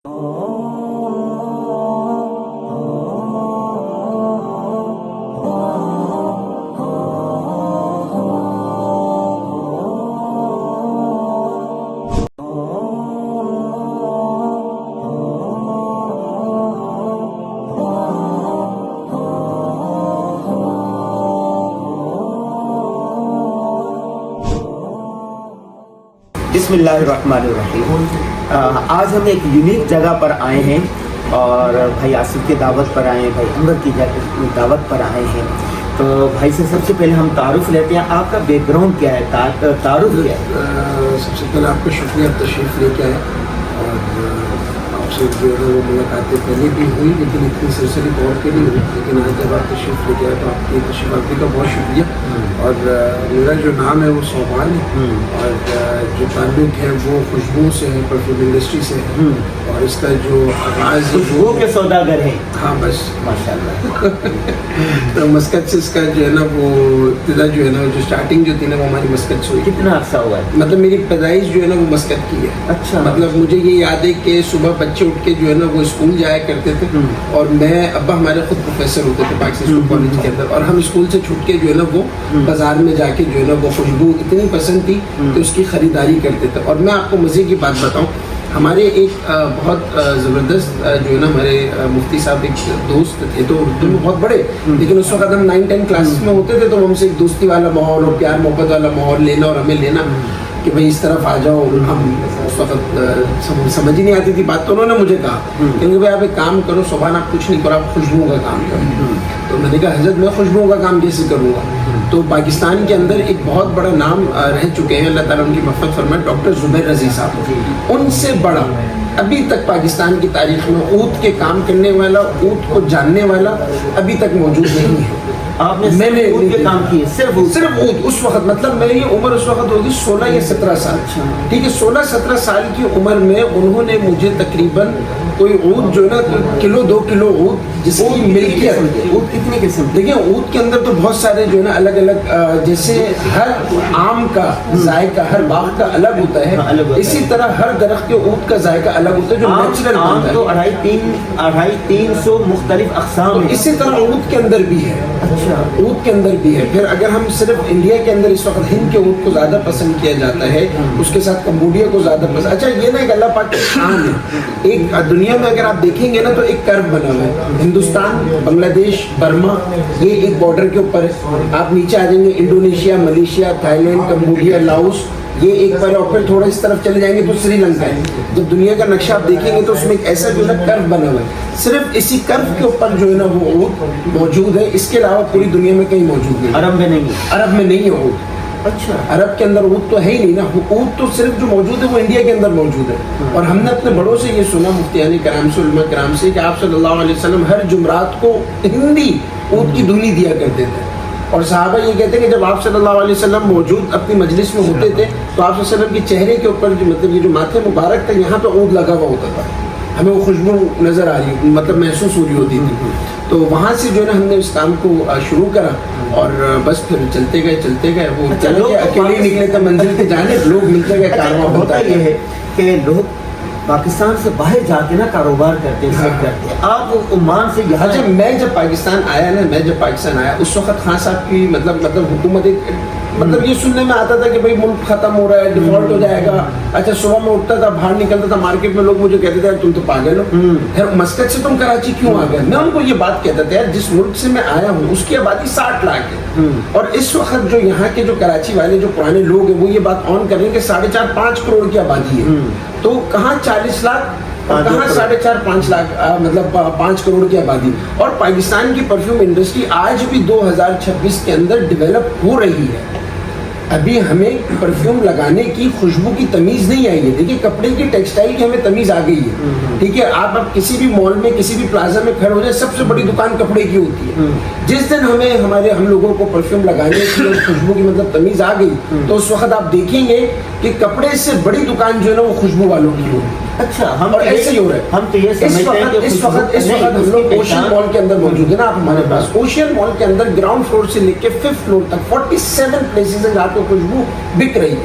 बिस्मिल्लाहिर्रहमानिर्रहीम। आज हम एक यूनिक जगह पर आए हैं और भाई आसिफ की दावत पर आए हैं, भाई अंबर की दावत पर आए हैं। तो भाई से सबसे पहले हम तारुफ लेते हैं, आपका बैकग्राउंड क्या है, तारुफ क्या है? सबसे पहले आपका शुक्रिया तशरीफ़ लेके आए और आपसे जो है वो मुलाकातें पहले भी हुई लेकिन इतनी सरसरी तौर पे नहीं हुई, लेकिन आज जब आप तशरीफ़ लेके आए तो आपकी तशरीफ़ आफरी का बहुत शुक्रिया। और मेरा जो नाम है वो सोबान है और जो ताल्लुक़ है वो खुशबू से है, परफ्यूम इंडस्ट्री से है और इसका जो आगाज़ खुशबू के सौदागर हैं। हाँ बस माशाल्लाह। तो मस्कत से इसका जो है ना वो इब्तिदा जो है ना जो स्टार्टिंग जो थी ना वो हमारी मस्कत से हुई। कितना अर्सा हुआ है? मतलब मेरी पैदाइश जो है ना वो मस्कत की है। अच्छा। मतलब मुझे ये याद है कि सुबह बच्चे उठ के जो है ना वो स्कूल जाया करते थे और मैं अब्बा हमारे खुद प्रोफेसर होते थे पाकिस्तान स्कूल कॉलेज के अंदर, और हम स्कूल से छूट के जो है ना वो बाजार में जाके जो है ना वो खुशबू इतनी पसंद थी कि उसकी ख़रीदारी करते थे। और मैं आपको मज़े की बात बताऊँ, हमारे एक बहुत ज़बरदस्त जो है ना हमारे मुफ्ती साहब एक दोस्त थे, तो उर्दू में बहुत बड़े, लेकिन उस वक्त हम 9-10 क्लासेस में होते थे तो हमसे एक दोस्ती वाला माहौल और प्यार मोहब्बत वाला माहौल लेना और हमें लेना कि भाई इस तरफ आ जाओ। हम उस वक्त समझ ही नहीं आती थी बात, तो उन्होंने मुझे कहा क्योंकि भाई आप एक काम करो, सुबह आप कुछ नहीं करो, आप खुशबुओं का काम करो। तो मैंने कहा हज़रत मैं खुशबुओं का काम कैसे करूँगा? तो पाकिस्तान के अंदर एक बहुत बड़ा नाम रह चुके हैं, अल्लाह ताला उनकी मग़फ़िरत फरमाए, डॉक्टर ज़ुबैर रज़ी साहब। उनसे बड़ा अभी तक पाकिस्तान की तारीख़ में ऊँट के काम करने वाला, ऊँट को जानने वाला अभी तक मौजूद नहीं है। मैंने ऊँट के काम किए, सिर्फ ऊँट। उस वक्त मतलब मेरी उम्र उस वक्त होगी 16 या 17 साल। ठीक है, 16-17 साल की उम्र में उन्होंने मुझे तकरीबन कोई ऊँट जो है ना किलो 2 किलो ऊँट जिसकी मिल्कियत, ऊँट कितनी किस्म? देखिए ऊँट के अंदर तो बहुत सारे जो है ना अलग अलग, जैसे हर आम का जायका हर बाग का अलग होता है, इसी तरह हर दरख्त के ऊँट का जायका अलग होता है जो नेचुरल होता है। तो 250-300 मुख्तलिफ अक़साम है। इसी तरह ऊँट के अंदर भी है। अच्छा, ऊँट के अंदर भी है। फिर अगर हम सिर्फ इंडिया के अंदर इस वक्त हिंद के ऊँट को ज़्यादा पसंद किया जाता है, उसके साथ कम्बोडिया को ज़्यादा पसंद। अच्छा, ये ना एक अल्लाह पाक की शान है। एक दुनिया में अगर आप देखेंगे ना तो एक कर्व बना हुआ है, हिंदुस्तान, बांग्लादेश, बर्मा, ये एक बॉर्डर के ऊपर है। आप नीचे आ जाएंगे Indonesia, Malaysia, Thailand, Cambodia, Laos, ये एक पर, और फिर थोड़ा इस तरफ चले जाएंगे तो श्रीलंका है। जब दुनिया का नक्शा आप देखेंगे तो उसमें एक ऐसा जो है कर्व बना हुआ है, सिर्फ इसी कर्व के ऊपर जो है ना वो ऊँट मौजूद है, इसके अलावा पूरी दुनिया में कहीं मौजूद नहीं। अरब में नहीं है? अरब में नहीं है ऊँट। अच्छा, अरब के अंदर ऊँट तो है ही नहीं ना, ऊँट तो सिर्फ जो मौजूद है वो इंडिया के अंदर मौजूद है। और हमने अपने बड़ों से ये सुना, मुफ्तियान कराम से, उलमा कराम से, कि आप सल्लल्लाहु अलैहि वसल्लम हर जुमरात को हिंदी ऊँट की धुनी दिया करते थे। और सहाबा ये कहते हैं कि जब आप सल्लल्लाहु अलैहि वसल्लम मौजूद अपनी मजलिस में होते थे तो आप वसल्लम के चेहरे के ऊपर जो मतलब ये जो माथे मुबारक था यहाँ पे ऊँट लगा हुआ होता था, हमें वो खुशबू नज़र आ रही, मतलब महसूस हो रही होती थी। तो वहाँ से जो है ना हमने इस काम को शुरू करा और बस फिर चलते गए वो अकेले निकले थे मंजिल के जाने, लोग मिलते गए, कारवां होता ये है कि लोग पाकिस्तान से बाहर जाके ना कारोबार करते हैं, सब करते हैं। आप ओमान से यहाँ अच्छा, मैं जब पाकिस्तान आया उस वक्त खान साहब की मतलब हुकूमत मतलब ये सुनने में आता था कि भाई मुल्क खत्म हो रहा है, डिफॉल्ट हो जाएगा। अच्छा, सुबह में उठता था, बाहर निकलता था मार्केट में, लोग मुझे कहते थे यार तुम तो पागल हो, यार मस्कत से तुम कराची क्यों आ गए? मैं उनको ये बात कहता था यार जिस मुल्क से मैं आया हूँ उसकी आबादी 60 लाख है और इस वक्त जो यहाँ के जो कराची वाले जो पुराने लोग हैं वो ये बात ऑन कर रहे हैं कि 4.5-5 करोड़ की आबादी है। तो कहाँ 40 लाख और कहाँ 4.5-5 लाख, मतलब 5 करोड़ की आबादी। और पाकिस्तान की परफ्यूम इंडस्ट्री आज भी 2026 के अंदर डेवलप हो रही है। अभी हमें परफ्यूम लगाने की, खुशबू की तमीज़ नहीं आई है। देखिए कपड़े की, टेक्सटाइल की हमें तमीज़ आ गई है। ठीक है, आप अब किसी भी मॉल में, किसी भी प्लाजा में खड़े हो जाए, सबसे बड़ी दुकान कपड़े की होती है। जिस दिन हम लोगों को परफ्यूम लगाने की और खुशबू की मतलब तमीज़ आ गई तो उस वक्त आप देखेंगे कि कपड़े से बड़ी दुकान जो है ना वो खुशबू वालों की होगी। अच्छा, हम ऐसे ही हो रहे हैं। हम तो ये समझते हैं कि इस वक्त हम लोग ओशियन मॉल के अंदर मौजूद है ना, आप हमारे पास ओशियन मॉल के अंदर ग्राउंड फ्लोर से लेके 5th फ्लोर तक 47 प्लेसेस हैं जहाँ पे खुशबू बिक रही है।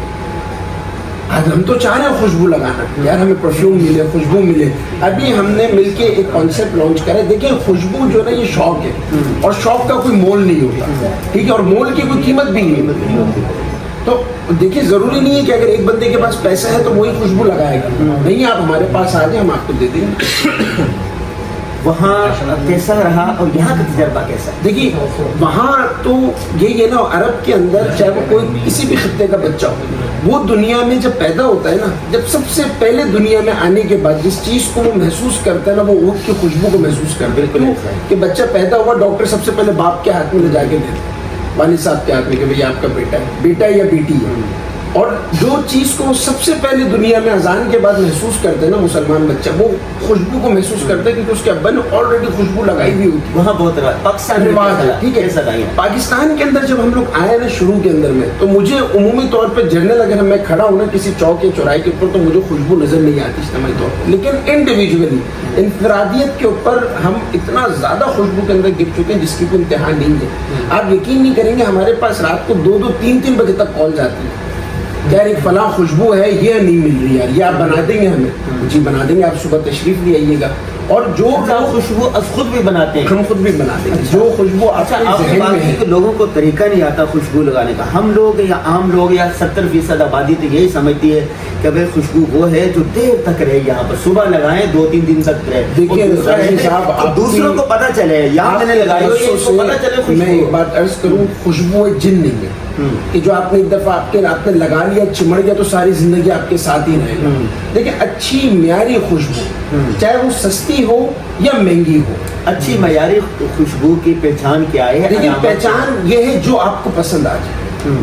ہم تو چاہ رہے ہیں خوشبو لگانا، یار ہمیں پرفیوم ملے، خوشبو ملے. ابھی ہم نے مل کے ایک کانسیپٹ لانچ کرا ہے. دیکھیں خوشبو جو ہے نا یہ شوق ہے، اور شوق کا کوئی مول نہیں ہوتا، ٹھیک ہے، اور مول کی کوئی قیمت بھی نہیں. تو دیکھیے ضروری نہیں ہے کہ اگر ایک بندے کے پاس پیسہ ہے تو وہی خوشبو لگائے گا. نہیں، آپ ہمارے پاس آ جائیں، ہم آپ کو دے دیں گے. وہاں کیسا رہا اور یہاں کا تجربہ کیسا؟ دیکھیے وہاں تو یہی ہے نا، عرب کے اندر چاہے وہ کوئی کسی بھی خطے کا بچہ ہو، وہ دنیا میں جب پیدا ہوتا ہے نا، جب سب سے پہلے دنیا میں آنے کے بعد جس چیز کو وہ محسوس کرتا ہے نا، وہ اونٹ کی خوشبو کو محسوس کرتا ہے. بالکل کہ بچہ پیدا ہوا، ڈاکٹر سب سے پہلے باپ کے ہاتھ میں لے جا کے دیتے ہیں، والد صاحب کے ہاتھ میں، کہ بھئی آپ کا بیٹا ہے یا بیٹی ہے. اور جو چیز کو سب سے پہلے دنیا میں اذان کے بعد محسوس کرتے ہیں نا مسلمان بچہ، وہ خوشبو کو محسوس کرتے ہیں، کیونکہ اس کے ابا نے آلریڈی خوشبو لگائی ہوئی ہوتی ہے. وہاں بہت پاکستان رواج ہے، ٹھیک ہے. پاکستان کے اندر جب ہم لوگ آئے نا شروع کے اندر میں، تو مجھے عمومی طور پہ جنرل اگر میں کھڑا ہوں نا کسی چوک یا چوراہے کے اوپر، تو مجھے خوشبو نظر نہیں آتی اجتماعی طور پر. لیکن انڈیویجولی، انفرادیت کے اوپر ہم اتنا زیادہ خوشبو کے اندر گر چکے ہیں جس کی کوئی انتہا نہیں ہے. آپ یقین نہیں کریں گے، ہمارے پاس رات کو 2-2, 3-3 بجے تک کال جاتی ہے، یار ایک فلاں خوشبو ہے، یہ نہیں مل رہی یار، یہ آپ بنا دیں گے ہمیں؟ جی بنا دیں گے، آپ صبح تشریف لے آئیے گا. اور جو خوشبو خود بھی بناتے ہیں، ہم خود بھی بنا دیں گے. جو خوشبو آپ کے لوگوں کو طریقہ نہیں آتا خوشبو لگانے کا. ہم لوگ یا عام لوگ یا 70% آبادی تو یہی سمجھتی ہے کہ بھائی خوشبو وہ ہے جو دیر تک رہے، یہاں پر صبح لگائیں 2-3 دن تک رہے. دیکھیے دوسروں کو پتہ چلے، یہاں میں نے لگائی پتہ چلے. میں ایک بات عرض کروں، خوشبو ایک جن نہیں ہے کہ جو آپ نے ایک دفعہ آپ نے لگا لیا، چمڑ گیا تو ساری زندگی آپ کے ساتھ ہی رہے گا. لیکن اچھی معیاری خوشبو، چاہے وہ سستی ہو یا مہنگی ہو، اچھی معیاری خوشبو کی پہچان کیا ہے؟ لیکن پہچان یہ ہے جو آپ کو پسند آ جائے،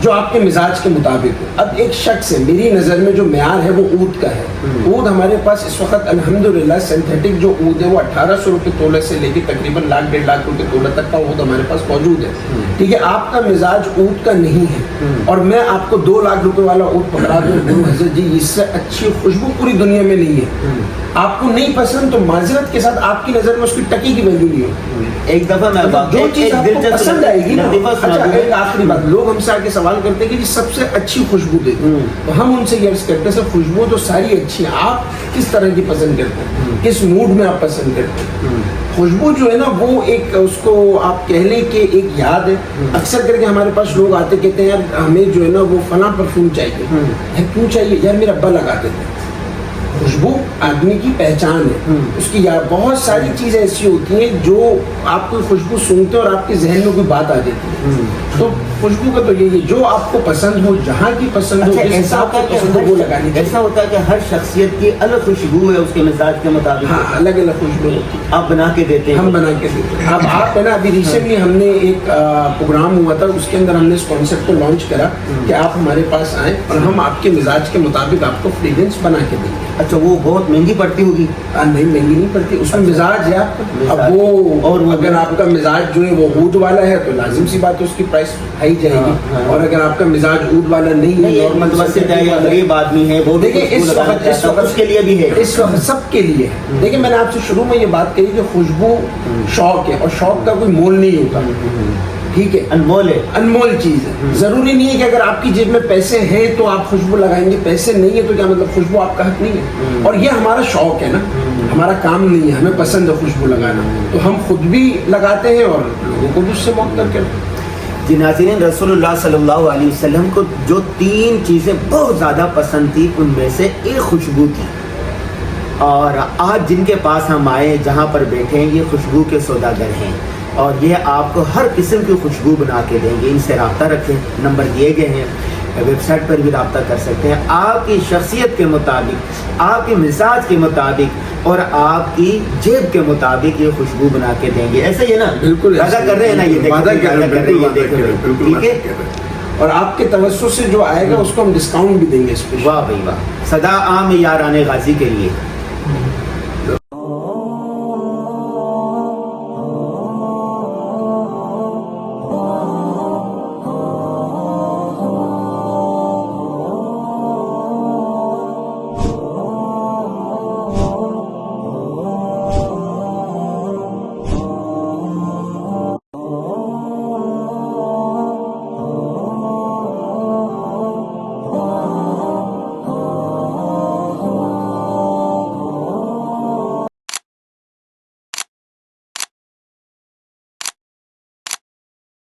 جو آپ کے مزاج کے مطابق ہو. اب ایک شخص ہے، میری نظر میں جو معیار ہے وہ اود کا ہے. اود ہمارے پاس اس وقت الحمدللہ سینتھیٹک جو اود ہے وہ 1800 روپے تولے سے لے کے تقریباً 1.5 لاکھ روپے تولے تک کا اود ہمارے پاس موجود ہے. ٹھیک ہے، آپ کا مزاج اود کا نہیں ہے اور میں آپ کو 2 لاکھ روپے والا اود پکڑا دوں، حضرت جی اس سے اچھی خوشبو پوری دنیا میں نہیں ہے. آپ کو نہیں پسند تو معذرت کے ساتھ آپ کی نظر میں اس کی ٹکی کی ویلیو نہیں ہے. ایک دفعہ میں جو چیز آپ کو پسند آئے گی نا، ایک آخری بات، لوگ ہم سے آ کے سوال کرتے ہیں کہ جی سب سے اچھی خوشبو دے دیں، تو ہم ان سے یہ عرض کرتے ہیں سر خوشبو تو ساری اچھی ہے، آپ کس طرح کی پسند کرتے ہیں، کس موڈ میں آپ پسند کرتے ہیں. خوشبو جو ہے نا وہ ایک، اس کو آپ کہہ لیں کہ ایک یاد ہے. اکثر کر کے ہمارے پاس لوگ آتے کہتے ہیں یار ہمیں جو ہے نا وہ فلاں پرفیوم چاہیے. کیوں چاہیے؟ یار میرا ابا لگاتے تھے. خوشبو آدمی کی پہچان ہے، اس کی بہت ساری چیزیں ایسی ہوتی ہیں جو آپ کوئی خوشبو سنتے اور آپ کے ذہن میں کوئی بات آ جاتی ہے. تو خوشبو کا تو یہی ہے جو آپ کو پسند ہو، جہاں کی پسند ہو، جس حساب سے پسند ہو وہ لگانی. ایسا ہوتا ہے کہ ہر شخصیت کی الگ خوشبو ہے، اس کے مزاج کے مطابق. ہاں الگ الگ خوشبو ہوتی ہے. آپ بنا کے دیتے ہیں؟ ہم بنا کے دیتے ہیں. اب آپ ہے نا، ابھی ریسنٹلی ہم نے ایک پروگرام ہوا تھا، اس کے اندر ہم نے اس کانسیپٹ کو لانچ کرا کہ آپ ہمارے پاس آئیں اور ہم آپ کے مزاج کے مطابق آپ کو فریگرنس بنا کے دیں گے. اچھا، وہ بہت مہنگی پڑتی ہوگی؟ نہیں مہنگی نہیں پڑتی، اس میں مزاج ہے آپ کا. اب وہ اور اگر آپ کا مزاج جو ہے وہ عود والا ہے تو لازم سی بات ہے اس کی پرائس ہائی جائے گی. اور اگر آپ کا مزاج عود والا نہیں ہے، نارمل متوسط ہے یا غریب آدمی ہے، وہ دیکھیں اس وقت کے لیے بھی ہے، اس وقت سب کے لیے ہے. دیکھیں میں نے آپ سے شروع میں یہ بات کہی کہ خوشبو شوق ہے اور شوق کا کوئی مول نہیں ہوتا. ٹھیک ہے، انمول ہے، انمول چیز ہے. ضروری نہیں ہے کہ اگر آپ کی جیب میں پیسے ہیں تو آپ خوشبو لگائیں گے، پیسے نہیں ہے تو کیا مطلب خوشبو آپ کا حق نہیں ہے. اور یہ ہمارا شوق ہے نا، ہمارا کام نہیں ہے، ہمیں پسند ہے خوشبو لگانا، تو ہم خود بھی لگاتے ہیں اور لوگوں کو بھی اس سے مؤثر کرتے ہیں. جی ناظرین، رسول اللہ صلی اللہ علیہ وسلم کو جو 3 چیزیں بہت زیادہ پسند تھی ان میں سے ایک خوشبو تھی. اور آج جن کے پاس ہم آئے، جہاں پر بیٹھے ہیں، یہ خوشبو کے سوداگر ہیں اور یہ آپ کو ہر قسم کی خوشبو بنا کے دیں گے. ان سے رابطہ رکھیں، نمبر دیے گئے ہیں، ویب سائٹ پر بھی رابطہ کر سکتے ہیں. آپ کی شخصیت کے مطابق، آپ کے مزاج کے مطابق اور آپ کی جیب کے مطابق یہ خوشبو بنا کے دیں گے. ایسا ہی ہے نا؟ بالکل وعدہ کر رہے ہیں نا؟ یہ دیکھیں، ٹھیک ہے. اور آپ کے توسط سے جو آئے گا اس کو ہم ڈسکاؤنٹ بھی دیں گے. واہ بھائی واہ، صدا عام یاران غازی کے لیے.